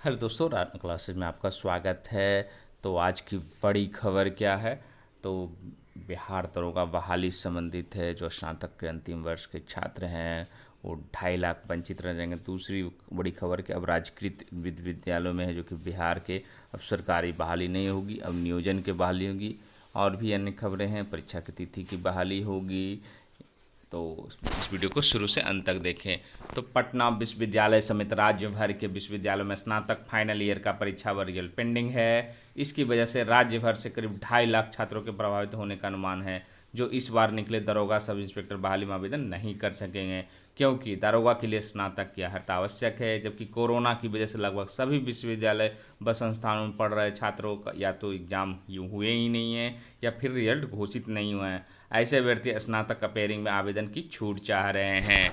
Hello दोस्तों, रात classes में आपका स्वागत है। तो आज की बड़ी खबर क्या है? तो बिहार दरोगा बहाली से संबंधित है। जो स्नातक के अंतिम वर्ष के छात्र हैं वो 2.5 लाख वंचित रह जाएंगे। दूसरी बड़ी खबर कि अब राजकृत विद्यालयों में है जो कि बिहार के, अब सरकारी बहाली नहीं होगी, अब नियोजन की बहाली होगी। और भी अन्य खबरें हैं, परीक्षा की तिथि की बहाली होगी। तो इस वीडियो को शुरू से अंत तक देखें। तो पटना विश्वविद्यालय समेत राज्य भर के विश्वविद्यालयों में स्नातक फाइनल ईयर का परीक्षा व रिजल्ट पेंडिंग है। इसकी वजह से राज्य भर से करीब 2.5 लाख छात्रों के प्रभावित होने का अनुमान है, जो इस बार निकले दरोगा सब इंस्पेक्टर बहाली में आवेदन नहीं कर सकेंगे, क्योंकि दरोगा के लिए स्नातक की अर्हता आवश्यक है। जबकि कोरोना की वजह से लगभग सभी विश्वविद्यालय व संस्थानों में पढ़ रहे छात्रों का या तो एग्जाम हुए ही नहीं है या फिर रिजल्ट घोषित नहीं हुए हैं। ऐसे व्यक्ति स्नातक अपेयरिंग में आवेदन की छूट चाह रहे हैं।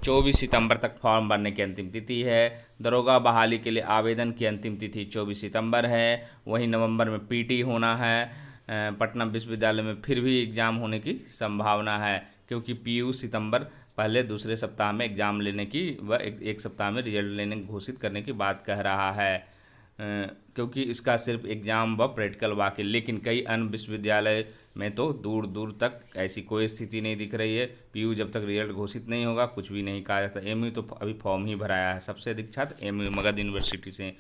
24 सितंबर तक फॉर्म भरने की अंतिम तिथि है। दरोगा बहाली के लिए आवेदन की अंतिम तिथि 24 सितंबर है। वहीं नवंबर में पीटी होना है। पटना विश्वविद्यालय में फिर भी एग्ज़ाम होने की संभावना है, क्योंकि पीयू सितंबर पहले दूसरे सप्ताह में एग्ज़ाम लेने की व एक सप्ताह में रिजल्ट लेने घोषित करने की बात कह रहा है। क्योंकि इसका सिर्फ एग्ज़ाम व प्रैक्टिकल बाकी, लेकिन कई अन्य विश्वविद्यालय में तो दूर दूर तक ऐसी कोई स्थिति नहीं दिख रही है। पीयू जब तक रिजल्ट घोषित नहीं होगा कुछ भी नहीं कहा जाता। एमयू तो अभी फॉर्म ही भराया है। सबसे अधिक छात्र एमयू मगध यूनिवर्सिटी से।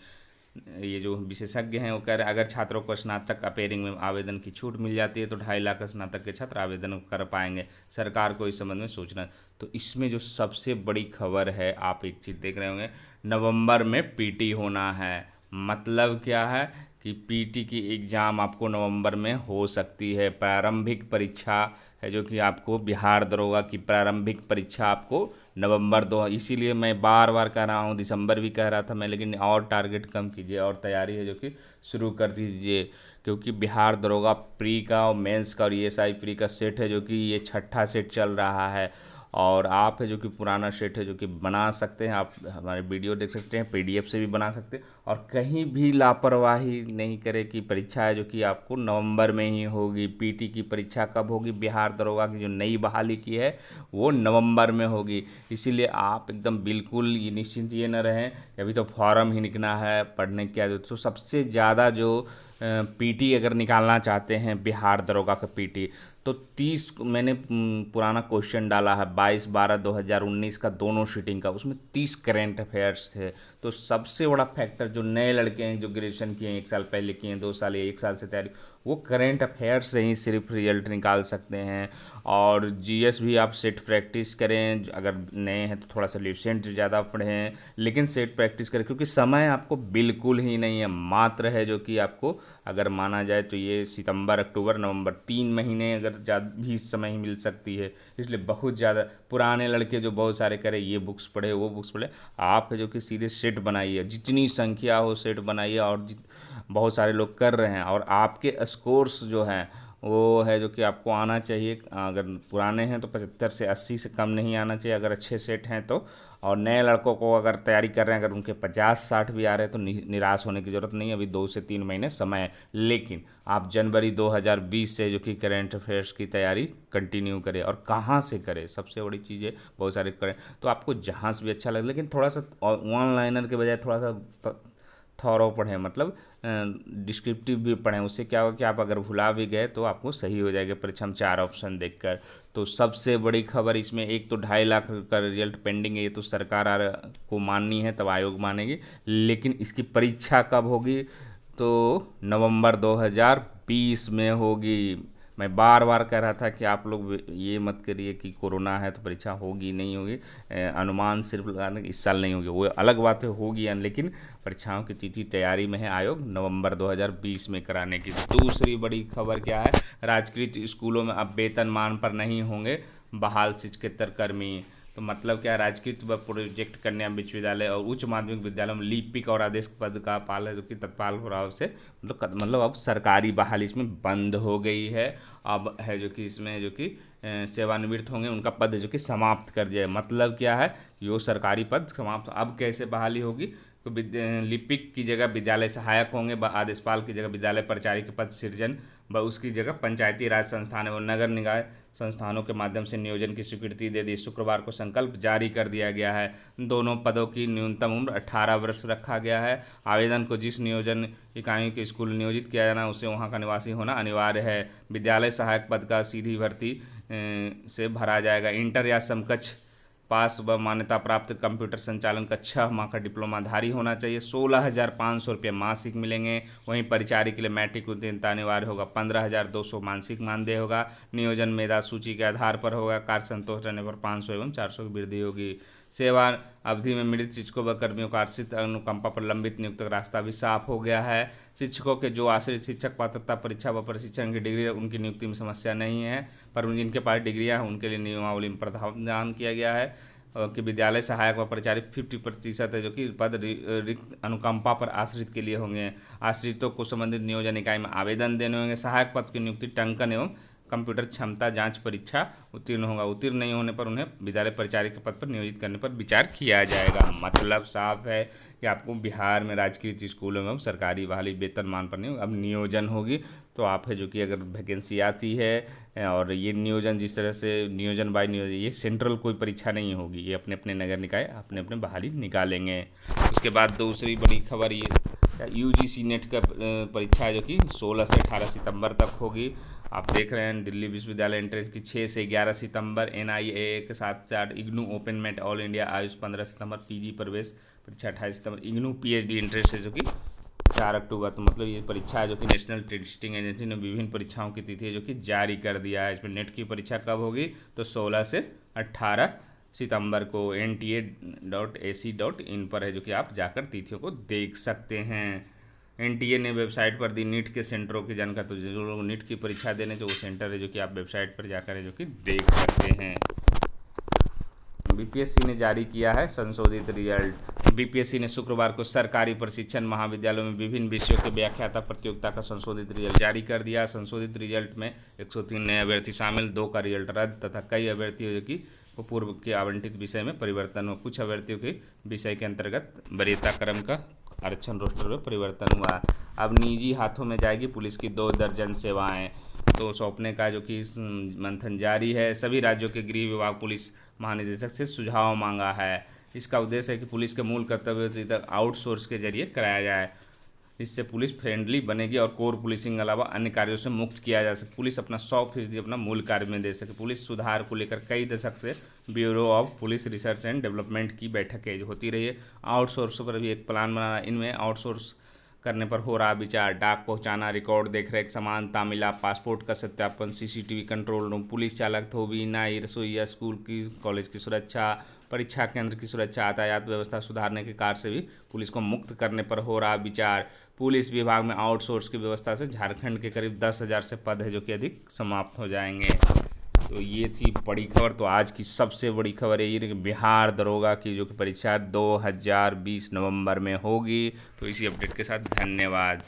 ये जो विशेषज्ञ हैं वो कह रहे हैं अगर छात्रों को स्नातक अपेयरिंग में आवेदन की छूट मिल जाती है तो 2.5 लाख स्नातक के छात्र आवेदन कर पाएंगे। सरकार को इस संबंध में सोचना। तो इसमें जो सबसे बड़ी खबर है, आप एक चीज़ देख रहे होंगे, नवंबर में पीटी होना है। मतलब क्या है कि पीटी की एग्ज़ाम आपको नवंबर में हो सकती है। प्रारंभिक परीक्षा है जो कि आपको बिहार दरोगा की प्रारंभिक परीक्षा आपको नवंबर दो, इसीलिए मैं बार बार कह रहा हूँ, दिसंबर भी कह रहा था मैं, लेकिन और टारगेट कम कीजिए और तैयारी है जो कि शुरू कर दीजिए। क्योंकि बिहार दरोगा प्री का और मेंस का और ईएसआई प्री का सेट है जो कि ये छठा सेट चल रहा है। और आप है जो कि पुराना सेट है जो कि बना सकते हैं। आप हमारे वीडियो देख सकते हैं, पीडीएफ से भी बना सकते हैं। और कहीं भी लापरवाही नहीं करे कि परीक्षा है जो कि आपको नवंबर में ही होगी। पीटी की परीक्षा कब होगी? बिहार दरोगा की जो नई बहाली की है वो नवंबर में होगी। इसीलिए आप एकदम बिल्कुल ये निश्चिंत ये न रहें कि अभी तो फॉर्म ही निकलना है, पढ़ने क्या जो। तो सबसे ज़्यादा जो पीटी अगर निकालना चाहते हैं बिहार दरोगा का पीटी, तो 30 मैंने पुराना क्वेश्चन डाला है 22/12/2019 का, दोनों सीटिंग का, उसमें 30 करेंट अफेयर्स थे। तो सबसे बड़ा फैक्टर जो नए लड़के हैं जो ग्रेजुएशन किए हैं, 1 साल पहले किए हैं, 2 साल या 1 साल से तैयारी, वो करेंट अफेयर्स से ही सिर्फ रिजल्ट निकाल सकते हैं। और जीएस भी आप सेट प्रैक्टिस करें, अगर नए हैं तो थोड़ा सा ल्यूसेंट ज़्यादा पढ़ें, लेकिन सेट प्रैक्टिस करें, क्योंकि समय आपको बिल्कुल ही नहीं है। मात्र है जो कि आपको अगर माना जाए तो ये सितंबर अक्टूबर नवंबर 3 महीने अगर ज़्यादा भी समय ही मिल सकती है। इसलिए बहुत ज़्यादा पुराने लड़के जो बहुत सारे करें, ये बुक्स पढ़े वो बुक्स पढ़े, आप है जो कि सीधे सेट बनाइए, जितनी संख्या हो सेट बनाइए। और बहुत सारे लोग कर रहे हैं और आपके स्कोर्स जो हैं वो है जो कि आपको आना चाहिए। अगर पुराने हैं तो 75 से 80 से कम नहीं आना चाहिए अगर अच्छे सेट हैं तो। और नए लड़कों को अगर तैयारी कर रहे हैं, अगर उनके 50-60 भी आ रहे हैं तो निराश होने की ज़रूरत नहीं है। अभी 2 से 3 महीने समय है, लेकिन आप जनवरी 2020 से जो कि करेंट अफेयर्स की तैयारी कंटिन्यू करें। और कहाँ से करें, सबसे बड़ी चीज़ है, बहुत सारे करें तो आपको जहाँ से भी अच्छा लगे, लेकिन थोड़ा सा वन लाइनर के बजाय थोड़ा सा थॉरो पढ़ें, मतलब डिस्क्रिप्टिव भी पढ़ें। उससे क्या होगा कि आप अगर भुला भी गए तो आपको सही हो जाएगा परीक्षा में 4 ऑप्शन देखकर। तो सबसे बड़ी खबर इसमें, एक तो 2.5 लाख का रिजल्ट पेंडिंग है, ये तो सरकार को माननी है तब आयोग मानेगी, लेकिन इसकी परीक्षा कब होगी? तो नवंबर 2020 में होगी। मैं बार बार कह रहा था कि आप लोग ये मत करिए कि कोरोना है तो परीक्षा होगी नहीं होगी। अनुमान सिर्फ लगाने इस साल नहीं होगी, वो अलग बात है, होगी लेकिन परीक्षाओं की तिथि तैयारी में है आयोग नवंबर 2020 में कराने की। दूसरी बड़ी खबर क्या है? राजकीय स्कूलों में अब वेतनमान पर नहीं होंगे बहाल शिक्षकेतर कर्मी। तो मतलब क्या, राजकीय व प्रोजेक्ट कन्या विश्वविद्यालय और उच्च माध्यमिक विद्यालयों में लिपिक और आदेश पद का पाल है जो कि तत्काल प्रभाव से मतलब अब सरकारी बहाली इसमें बंद हो गई है। अब है जो कि इसमें जो कि सेवानिवृत्त होंगे उनका पद जो कि समाप्त कर दिया है। मतलब क्या है, यो सरकारी पद समाप्त। अब कैसे बहाली होगी, तो लिपिक की जगह विद्यालय सहायक होंगे, आदेशपाल की जगह विद्यालय प्राचार्य के पद सृजन, व उसकी जगह पंचायती राज संस्थान एवं नगर निकाय संस्थानों के माध्यम से नियोजन की स्वीकृति दे दी। शुक्रवार को संकल्प जारी कर दिया गया है। दोनों पदों की न्यूनतम उम्र 18 वर्ष रखा गया है। आवेदन को जिस नियोजन इकाइयों के स्कूल नियोजित किया जाना उसे वहां का निवासी होना अनिवार्य है। विद्यालय सहायक पद का सीधी भर्ती से भरा जाएगा। इंटर या समकक्ष पास व मान्यता प्राप्त कंप्यूटर संचालन का 6 माह का डिप्लोमाधारी होना चाहिए। 16,500 रुपये मासिक मिलेंगे। वहीं परिचारी के लिए मैट्रिक उत्तीर्णता अनिवार्य होगा। 15,200 मासिक मानदेय होगा। नियोजन मेधा सूची के आधार पर होगा। कार्य संतोष रहने पर 500 एवं 400 की वृद्धि होगी। सेवा अवधि में मृत शिक्षकों व कर्मियों का आश्रित अनुकंपा पर लंबित नियुक्ति का रास्ता भी साफ हो गया है। शिक्षकों के जो आश्रित शिक्षक पात्रता परीक्षा व प्रशिक्षण की डिग्री है उनकी नियुक्ति में समस्या नहीं है, पर जिनके पास डिग्रियाँ हैं उनके लिए नियमावली में प्रावधान किया गया है कि विद्यालय सहायक व प्राचार्य 50% है जो कि पद रिक्त अनुकंपा पर आश्रित के लिए होंगे। आश्रितों को संबंधित नियोजन इकाई में आवेदन देने होंगे। सहायक पद की नियुक्ति टंकन एवं कंप्यूटर क्षमता जांच परीक्षा उत्तीर्ण होगा। उत्तीर्ण नहीं होने पर उन्हें विद्यालय प्राचार्य के पद पर नियोजित करने पर विचार किया जाएगा। मतलब साफ है कि आपको बिहार में राजकीय स्कूलों में सरकारी बहाली वेतनमान पर नहीं, अब नियोजन होगी। तो आप है जो कि अगर वैकेंसी आती है और ये नियोजन जिस तरह से नियोजन बाय नियोजन, ये सेंट्रल कोई परीक्षा नहीं होगी, ये अपने अपने नगर निकाय अपने अपने बहाली निकालेंगे। उसके बाद दूसरी बड़ी खबर ये यूजीसी नेट का परीक्षा है जो कि 16 से 18 सितंबर तक होगी। आप देख रहे हैं दिल्ली विश्वविद्यालय एंट्रेंस की 6 से 11 सितंबर, NIA के साथ 4, IGNOU open MAT all India AYUSH 15 सितंबर, PG प्रवेश परीक्षा 28 सितंबर, इग्नू PhD एंट्रेंस है जो कि 4 अक्टूबर। तो मतलब ये परीक्षा है जो कि नेशनल टेस्टिंग एजेंसी ने विभिन्न परीक्षाओं की तिथि है जो कि जारी कर दिया है। इसमें नेट की परीक्षा कब होगी, तो 16 से 18 सितंबर को nta.ac.in पर है जो कि आप जाकर तिथियों को देख सकते हैं। NTA ने वेबसाइट पर दी नीट के सेंटरों की जानकारी। तो जो लोग नीट की परीक्षा देने जो वो सेंटर है जो कि आप वेबसाइट पर जाकर है जो कि देख सकते हैं। BPSC ने जारी किया है संशोधित रिजल्ट। BPSC ने शुक्रवार को सरकारी प्रशिक्षण महाविद्यालयों में विभिन्न विषयों के व्याख्याता प्रतियोगिता का संशोधित रिजल्ट जारी कर दिया। संशोधित रिजल्ट में 103 नए अभ्यर्थी शामिल, 2 का रिजल्ट रद्द तथा कई अभ्यर्थियों जो कि पूर्व के आवंटित विषय में परिवर्तन हुआ। कुछ अभ्यर्थियों के विषय के अंतर्गत वरीयता क्रम का आरक्षण रोस्टर में परिवर्तन हुआ। अब निजी हाथों में जाएगी पुलिस की 2 दर्जन सेवाएं। तो सौंपने का जो कि मंथन जारी है। सभी राज्यों के गृह विभाग पुलिस महानिदेशक से सुझाव मांगा है। इसका उद्देश्य है कि पुलिस के मूल कर्तव्य तक आउटसोर्स के जरिए कराया जाए। इससे पुलिस फ्रेंडली बनेगी और कोर पुलिसिंग अलावा अन्य कार्यों से मुक्त किया जा सके। पुलिस अपना 100% अपना मूल कार्य में दे सके। पुलिस सुधार को लेकर कई दशक से bureau of police research and development की बैठकें होती रही है। आउटसोर्स पर भी एक प्लान बनाना। इनमें आउटसोर्स करने पर हो रहा विचार। डाक पहुंचाना, रिकॉर्ड देखरेख, समानता मिला, पासपोर्ट का सत्यापन, CCTV कंट्रोल रूम, पुलिस चालक, धोबी, नाई, रसोईया, स्कूल की कॉलेज की सुरक्षा, परीक्षा केंद्र की सुरक्षा, यातायात व्यवस्था सुधारने के कार्य से भी पुलिस को मुक्त करने पर हो रहा विचार। पुलिस विभाग में आउटसोर्स की व्यवस्था से झारखंड के करीब 10,000 से पद है जो कि अधिक समाप्त हो जाएंगे। तो ये थी बड़ी खबर। तो आज की सबसे बड़ी खबर ये कि बिहार दरोगा की जो कि परीक्षा 2020 नवंबर में होगी। तो इसी अपडेट के साथ धन्यवाद।